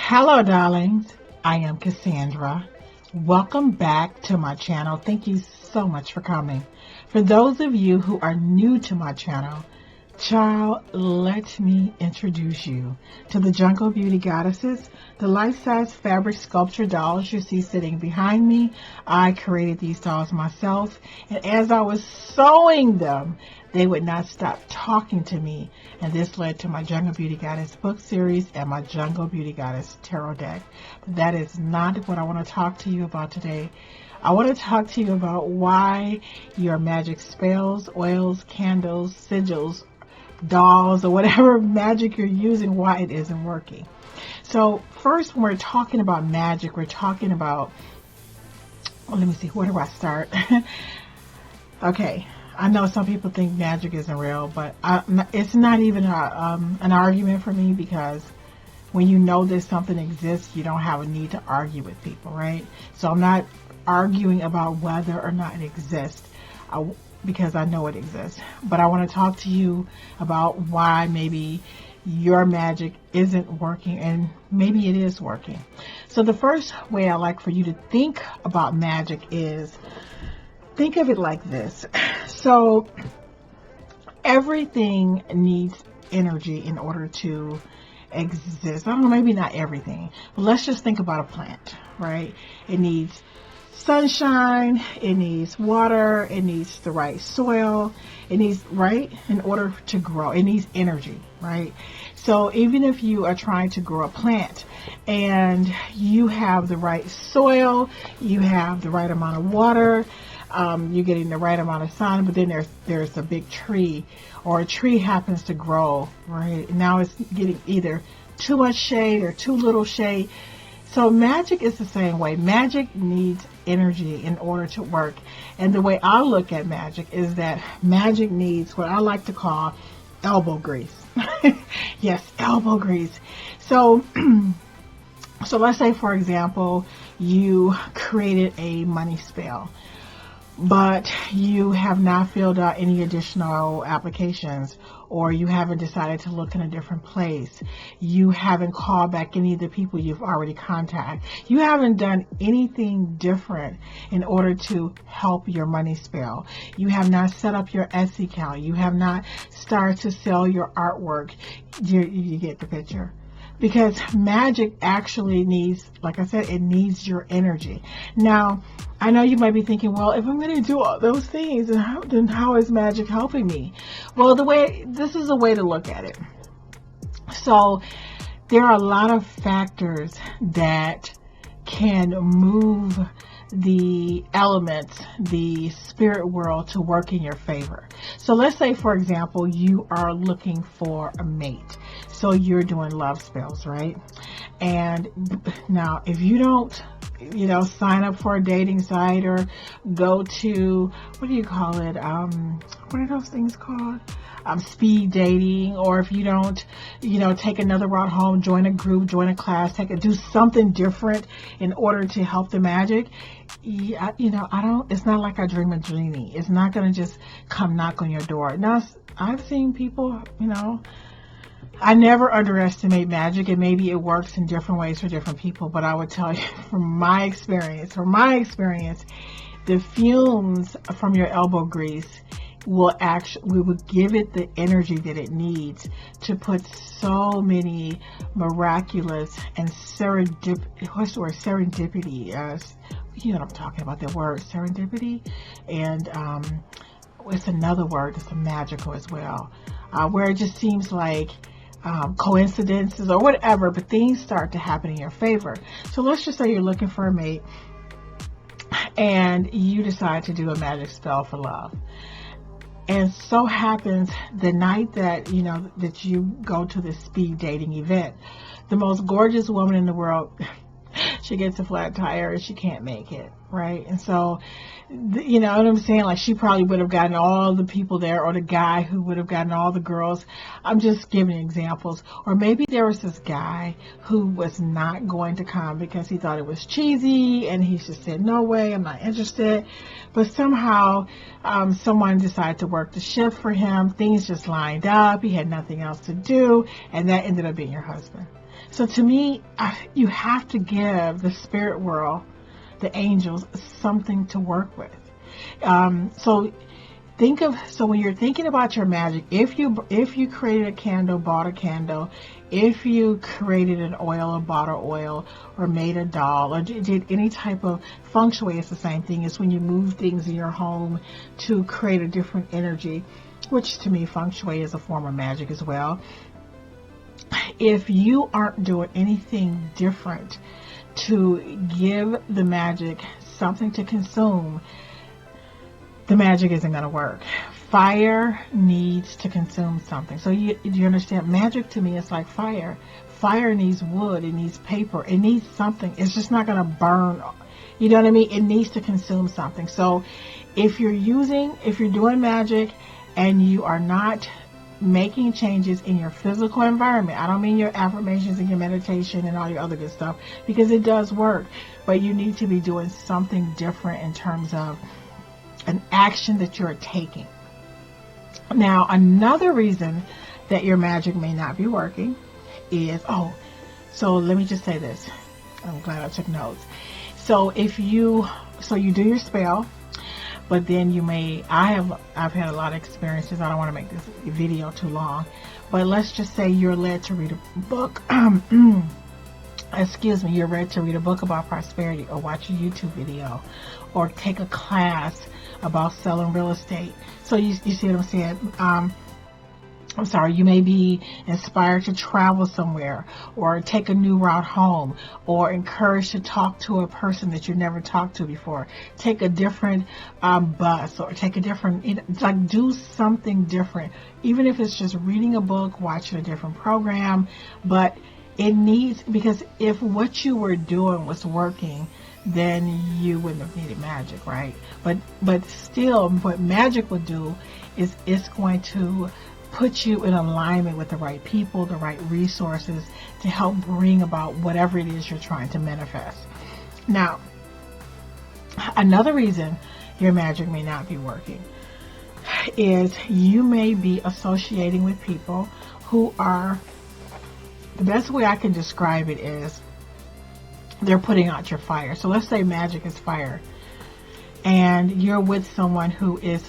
Hello, darlings. I am Cassandra. Welcome back to my channel. Thank you so much for coming. For those of you who are new to my channel, child, let me introduce you to the Jungle Beauty Goddesses, the life-size fabric sculpture dolls you see sitting behind me. I created these dolls myself, and as I was sewing them, they would not stop talking to me, and this led to my Jungle Beauty Goddess book series and my Jungle Beauty Goddess tarot deck. But that is not what I want to talk to you about today. I want to talk to you about why your magic spells, oils, candles, sigils, dolls, or whatever magic you're using, why it isn't working. So first, when we're talking about magic, we're talking about, well, let me see, where do I start? Okay, I know some people think magic isn't real, but it's not even an argument for me, because when you know that something exists, you don't have a need to argue with people, right? So I'm not arguing about whether or not it exists, because I know it exists. But I want to talk to you about why maybe your magic isn't working, and maybe it is working. So the first way I like for you to think about magic is, think of it like this. So everything needs energy in order to exist. I don't know, maybe not everything, but let's just think about a plant, right? It needs sunshine, it needs water, it needs the right soil, it needs, right, in order to grow, it needs energy, right? So even if you are trying to grow a plant and you have the right soil, you have the right amount of water, you're getting the right amount of sun, but then there's a big tree, or a tree happens to grow, right? Now it's getting either too much shade or too little shade. So magic is the same way. Magic needs energy in order to work. And the way I look at magic is that magic needs what I like to call elbow grease. Yes, elbow grease. So, so let's say, for example, you created a money spell, but you have not filled out any additional applications, or you haven't decided to look in a different place. You haven't called back any of the people you've already contacted. You haven't done anything different in order to help your money spell. You have not set up your Etsy account. You have not started to sell your artwork. You get the picture. Because magic actually needs, like I said, it needs your energy. Now, I know you might be thinking, well, if I'm going to do all those things, then how is magic helping me? Well, this is a way to look at it. So there are a lot of factors that can move the elements, the spirit world, to work in your favor. So let's say, for example, you are looking for a mate. So you're doing love spells, right? And now if you don't, sign up for a dating site or go to, what do you call it? What are those things called? Speed dating, or if you don't, take another route home, join a group, join a class, do something different in order to help the magic. It's not like I dream a genie. It's not going to just come knock on your door. Now, I've seen people, I never underestimate magic, and maybe it works in different ways for different people, but I would tell you from my experience, the fumes from your elbow grease will give it the energy that it needs to put so many miraculous and serendipity, you know what I'm talking about, the word serendipity, and it's another word that's magical as well, where it just seems like coincidences or whatever, but things start to happen in your favor. So let's just say you're looking for a mate and you decide to do a magic spell for love. And so happens the night that that you go to this speed dating event, the most gorgeous woman in the world, she gets a flat tire and she can't make it, right? And so, you know what I'm saying? Like, she probably would have gotten all the people there, or the guy who would have gotten all the girls. I'm just giving examples. Or maybe there was this guy who was not going to come because he thought it was cheesy, and he just said, no way, I'm not interested. But somehow someone decided to work the shift for him. Things just lined up. He had nothing else to do, and that ended up being your husband. So to me, you have to give the spirit world, the angels, something to work with. So when you're thinking about your magic, if you created a candle, bought a candle, if you created an oil or bought an oil, or made a doll, or did any type of Feng Shui, it's the same thing. It's when you move things in your home to create a different energy, which to me, Feng Shui is a form of magic as well. If you aren't doing anything different to give the magic something to consume, the magic isn't going to work. Fire needs to consume something. So you understand? Magic to me is like fire. Fire needs wood. It needs paper. It needs something. It's just not going to burn. You know what I mean? It needs to consume something. So if you're doing magic and you are not making changes in your physical environment, I don't mean your affirmations and your meditation and all your other good stuff, because it does work, but you need to be doing something different in terms of an action that you're taking. Now, another reason that your magic may not be working is, so let me just say this. I'm glad I took notes. So you do your spell, but then I've had a lot of experiences. I don't want to make this video too long, but let's just say you're led to read a book. You're ready to read a book about prosperity, or watch a YouTube video, or take a class about selling real estate. So you see what I'm saying? You may be inspired to travel somewhere, or take a new route home, or encouraged to talk to a person that you never talked to before. Take a different bus, or take a different, do something different. Even if it's just reading a book, watching a different program, but it needs, because if what you were doing was working, then you wouldn't have needed magic, right? But still, what magic would do is it's going to put you in alignment with the right people, the right resources to help bring about whatever it is you're trying to manifest. Now, another reason your magic may not be working is you may be associating with people who are, the best way I can describe it is, they're putting out your fire. So let's say magic is fire, and you're with someone who is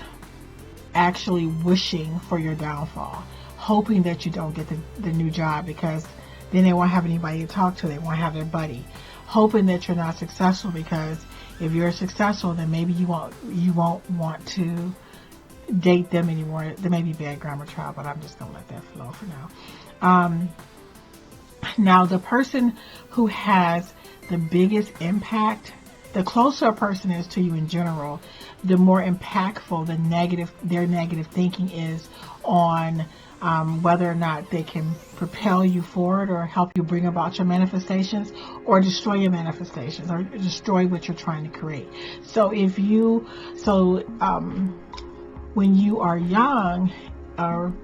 actually wishing for your downfall, hoping that you don't get the new job, because then they won't have anybody to talk to. They won't have their buddy. Hoping that you're not successful, because if you're successful, then maybe you won't want to date them anymore. There may be bad grammar trial, but I'm just gonna let that flow for now. Now, the person who has the biggest impact, the closer a person is to you in general, the more impactful their negative thinking is on whether or not they can propel you forward, or help you bring about your manifestations, or destroy your manifestations, or destroy what you're trying to create. So when you are young,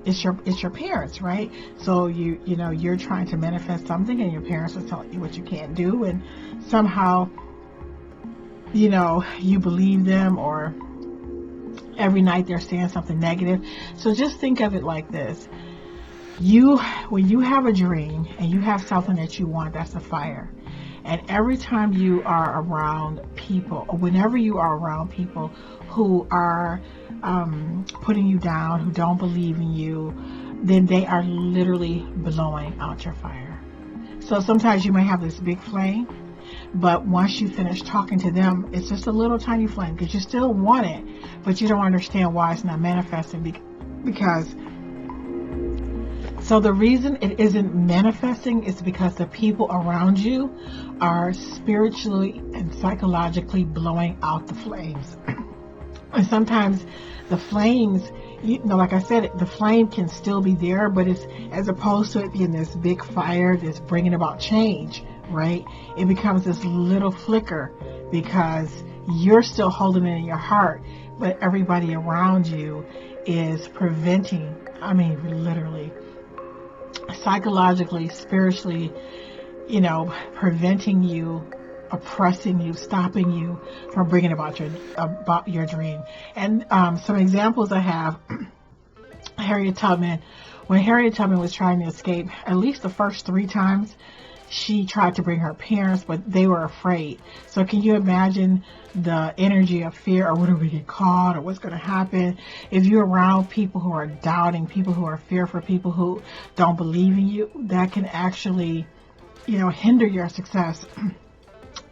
it's your parents, right? So you're trying to manifest something, and your parents are telling you what you can't do, and somehow you believe them, or every night they're saying something negative. So just think of it like this. When you have a dream and you have something that you want, that's a fire. And every time you are around people, or whenever you are around people who are putting you down, who don't believe in you, then they are literally blowing out your fire. So sometimes you may have this big flame, but once you finish talking to them, it's just a little tiny flame, because you still want it, but you don't understand why it's not manifesting, because so the reason it isn't manifesting is because the people around you are spiritually and psychologically blowing out the flames. And sometimes the flames, like I said, the flame can still be there, but it's, as opposed to it being this big fire that's bringing about change, right? It becomes this little flicker, because you're still holding it in your heart, but everybody around you is preventing, literally, psychologically, spiritually, preventing you, oppressing you, stopping you from bringing about your dream. And some examples I have, Harriet Tubman. When Harriet Tubman was trying to escape, at least the first 3 times she tried to bring her parents, but they were afraid. So can you imagine the energy of fear, or what if we get caught, or what's going to happen if you're around people who are doubting, people who are fearful, people who don't believe in you? That can actually, hinder your success.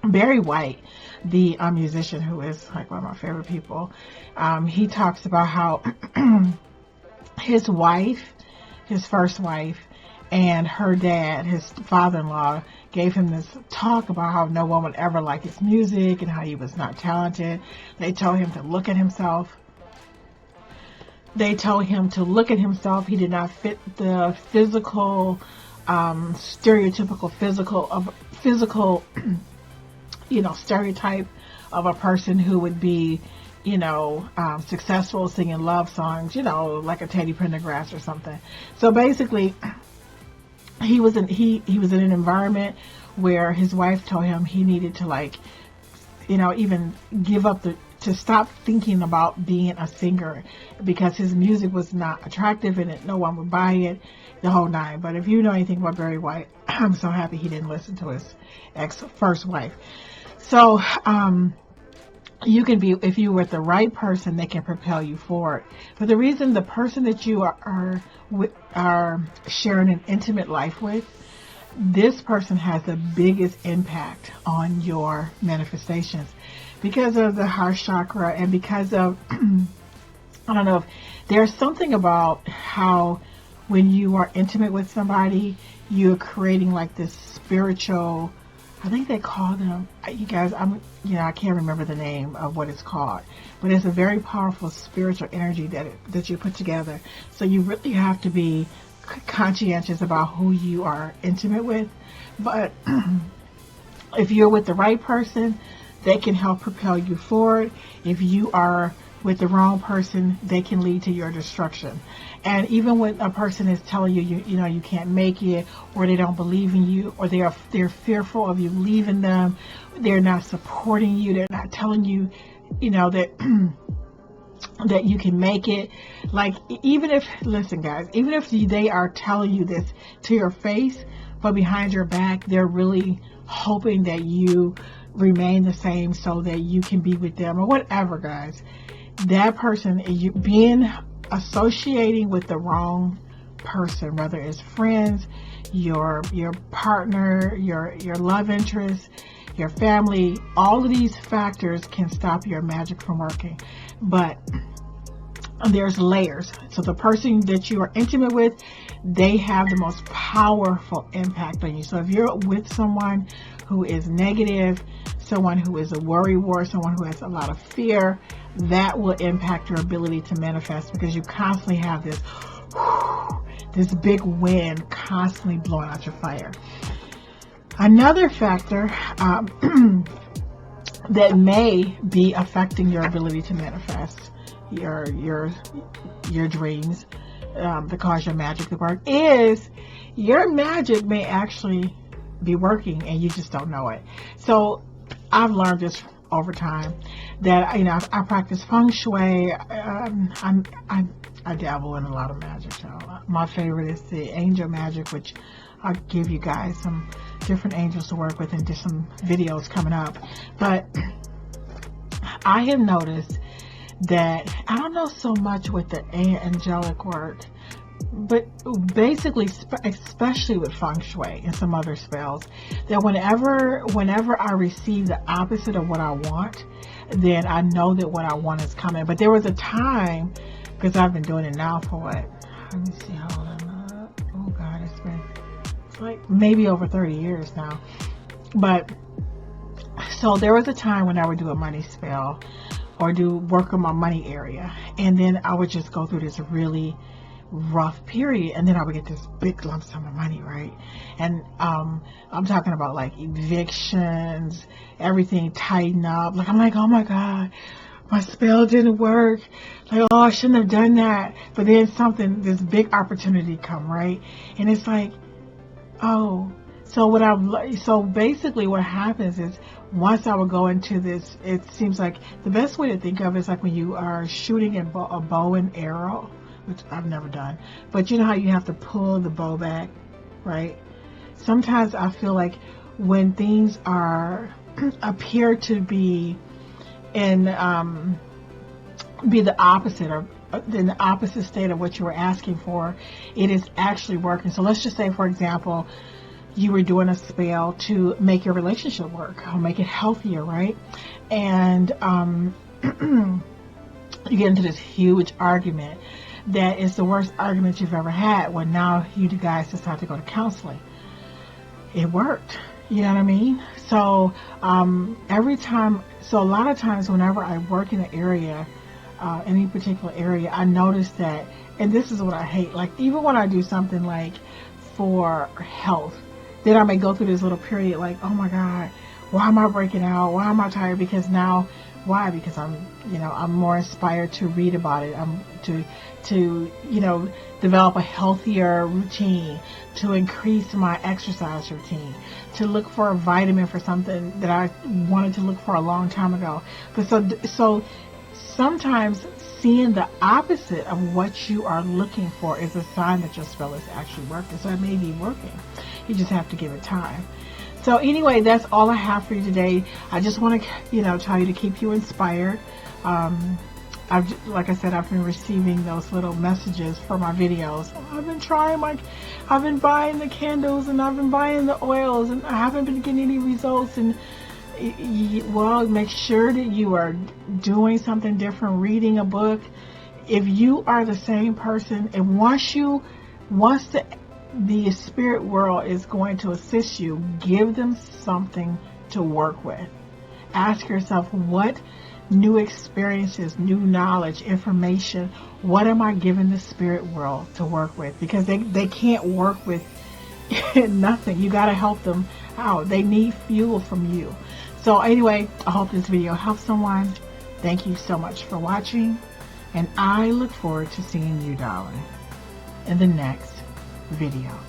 Barry White, the musician, who is like one of my favorite people, he talks about how his wife, his first wife, and her dad, his father-in-law, gave him this talk about how no one would ever like his music and how he was not talented. They told him to look at himself. They told him to look at himself. He did not fit the physical, stereotypical physical, stereotype of a person who would be, successful singing love songs, like a Teddy Pendergrass or something. So basically, he was in an environment where his wife told him he needed to even give up to stop thinking about being a singer, because his music was not attractive and no one would buy it, the whole nine. But if you know anything about Barry White, I'm so happy he didn't listen to his first wife. So, you can be, if you're with the right person, they can propel you forward. But the reason the person that you are sharing an intimate life with, this person has the biggest impact on your manifestations because of the heart chakra, and because of, I don't know, if there's something about how when you are intimate with somebody, you're creating like this spiritual, I think they call them, you guys, I can't remember the name of what it's called, but it's a very powerful spiritual energy that you put together. So you really have to be conscientious about who you are intimate with. But if you're with the right person, they can help propel you forward. If you are with the wrong person, they can lead to your destruction. And even when a person is telling you, you can't make it, or they don't believe in you, or they're fearful of you leaving them, they're not supporting you, they're not telling you, that that you can make it. Like, listen guys, even if they are telling you this to your face, but behind your back, they're really hoping that you remain the same so that you can be with them or whatever, guys. That person, associating with the wrong person, whether it's friends, your partner, your love interest, your family, all of these factors can stop your magic from working. But there's layers. So the person that you are intimate with, they have the most powerful impact on you. So if you're with someone who is negative, someone who is a worrywart, someone who has a lot of fear, that will impact your ability to manifest, because you constantly have this big wind constantly blowing out your fire. Another factor that may be affecting your ability to manifest your dreams, to cause your magic to work, is your magic may actually be working and you just don't know it. So I've learned this over time, that I practice Feng Shui. I dabble in a lot of magic. So my favorite is the angel magic, which I'll give you guys some different angels to work with and just some videos coming up. But I have noticed that I don't know so much with the angelic work, but basically, especially with Feng Shui and some other spells, that whenever I receive the opposite of what I want, then I know that what I want is coming. But there was a time, because I've been doing it now for what? Let me see how old I'm at. Oh God, it's like maybe over 30 years now. But so there was a time when I would do a money spell or do work on my money area, and then I would just go through this really rough period, and then I would get this big lump sum of money, right? And I'm talking about like evictions, everything tighten up. Like, I'm like, oh my God, my spell didn't work. Like, oh, I shouldn't have done that. But then this big opportunity come, right? And it's like, oh, so basically what happens is, once I would go into this, it seems like the best way to think of it is like when you are shooting a bow and arrow, which I've never done, but you know how you have to pull the bow back, right? sometimes I feel like when things are appear to be in be the opposite, or in the opposite state of what you were asking for, it is actually working. So let's just say, for example, you were doing a spell to make your relationship work or make it healthier, right? And you get into this huge argument that is the worst argument you've ever had, when now you guys decide to go to counseling. It worked. You know what I mean? So so a lot of times whenever I work in an area, any particular area, I notice that, and this is what I hate, like even when I do something like for health, then I may go through this little period like, oh my God, why am I breaking out? Why am I tired? Because I'm more inspired to read about it. To develop a healthier routine, to increase my exercise routine, to look for a vitamin for something that I wanted to look for a long time ago. But so sometimes seeing the opposite of what you are looking for is a sign that your spell is actually working. So it may be working. You just have to give it time. So anyway, that's all I have for you today. I just want to, tell you to keep you inspired. Like I said, I've been receiving those little messages for my videos. I've been buying the candles and I've been buying the oils and I haven't been getting any results. And well, make sure that you are doing something different, reading a book. If you are the same person, and once the spirit world is going to assist you, give them something to work with. Ask yourself, what new experiences, new knowledge, information, what am I giving the spirit world to work with? Because they can't work with nothing. You got to help them out. They need fuel from you. So anyway, I hope this video helps someone. Thank you so much for watching, and I look forward to seeing you, darling, in the next video.